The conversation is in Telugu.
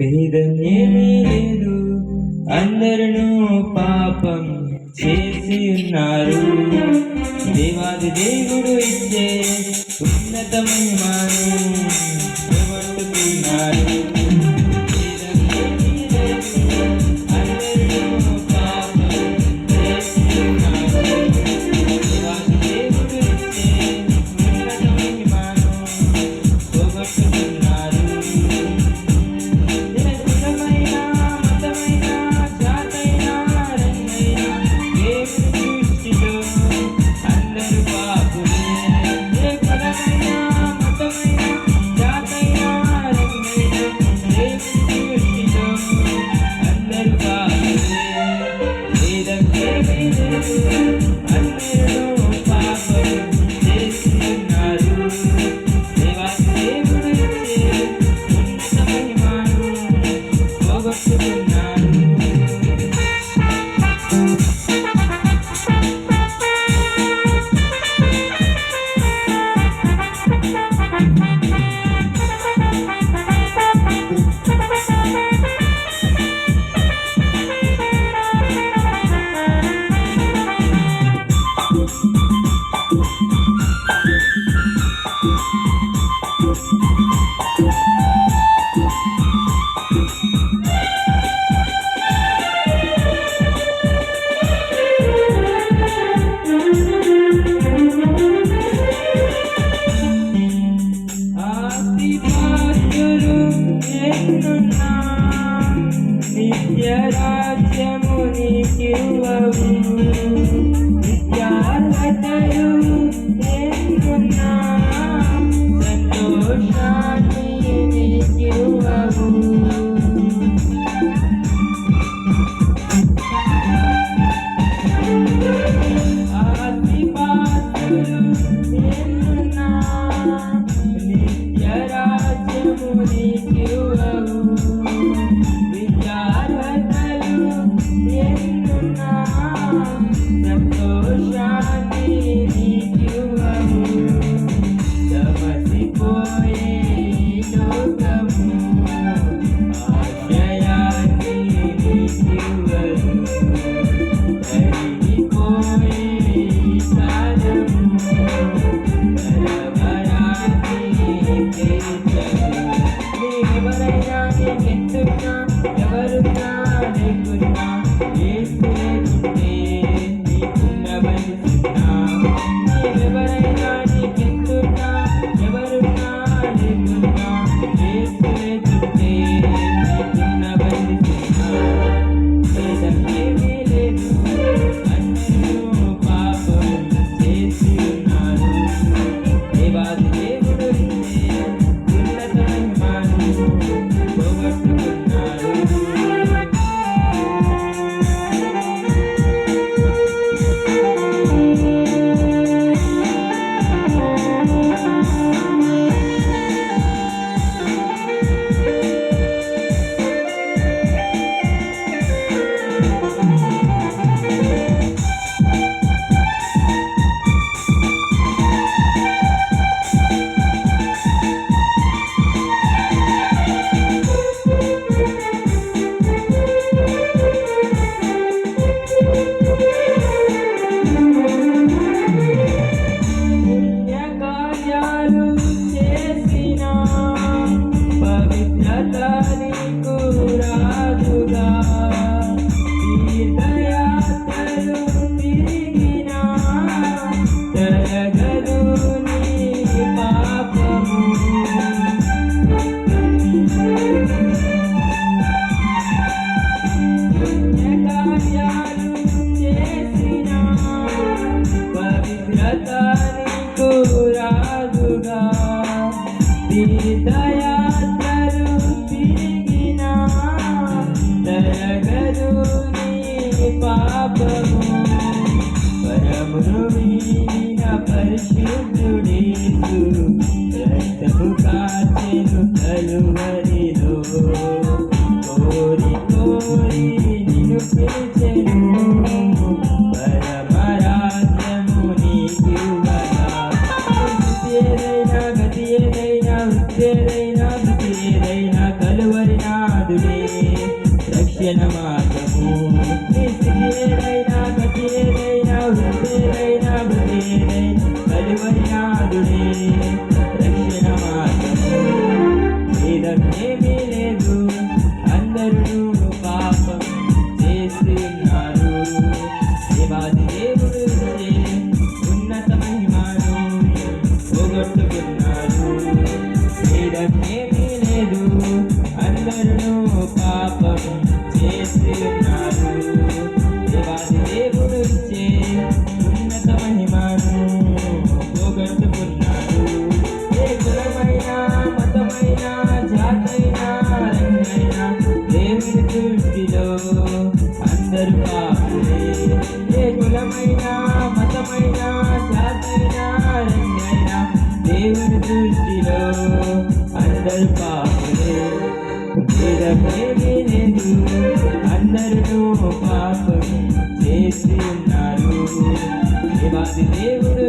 భేదం ఏమీ లేదు, అందరూ పాపం చేసి ఉన్నారు. దేవాది దేవుడు ఇచ్చే ఉన్నతమైన పోగొట్టుకున్నారు. నిత్యరాజ్యము నీకివ్వవు, నిత్యార్హతలు నేర్చుకున్నా సంతోషాన్ని నీకివ్వవు. ఆస్తిపాస్తులు నేనున్నా నిత్యరాజ్యము నీకివ్వవు, సంతోషాన్ని నీకివ్వవు. సమసిపోయే లోకము ఆశ్రయాన్ని నీకివ్వదు, కరిగిపోయే కాలము కలవరాన్ని తీర్చదు. ఎవరైనా నీకెంతున్నా ఎవరున్నా లేకున్నా ఎవరైనా నీకెంతున్నా ఎవరున్నా లేకున్నా ఏసులేకుంటే నీకున్న బంధిస్తున్నా. భేదం ఏమీ లేదు, అందరూ పాపం చేసి ఉన్నారు. దేవాది దేవుడు ఇచ్చే ఉన్నతమైన పోగొట్టుకున్నారు. తీర్థయాత్రలు తిరిగిన తరగదు నీ పాపము. పరమును వీడిన పరిశుద్ధుడేసు రక్తము కాచెను కలువరిలో. కోరి కోరి నిన్ను పిలిచెను పరమరాజ్యము నీకివ్వగా. ఏదైనా గతి ఏదైనా వృత్తి ఏదైనా కలువరి నాదు నాదుడే రక్షణ మార్గము. నీ స్థితి ఏదైనా, గతి ఏదైనా, వృత్తి ఏదైనా, బుద్ధి ఏదైనా, కలువరి నాదుడే రక్షణ మార్గము. భేదమేమీ లేదు, అందరూ పాపం చేసి ఉన్నారు. దేవాది దేవుడు ఉన్నత మహిమను పోగొట్టుకున్నారు. భేదమేమీ లేదు, అందరూ పాపం చేసి ఉన్నారు. దేవాది దేవుడు ఉన్నత మహిమను పోగొట్టుకున్నారు. ఏ కులమైనా, మతమైనా, జాతైనా, రంగైనా, దేవుని దృష్టిలో అందరూ పాపులే. ఏ కులమైనా, మతమైనా, జాతైనా, రంగైనా, దేవుని దృష్టిలో అందరూ పాపులే. భేదమేమీ లేదు, అందరూ పాపం చేసి ఉన్నారు. దేవాది దేవుడు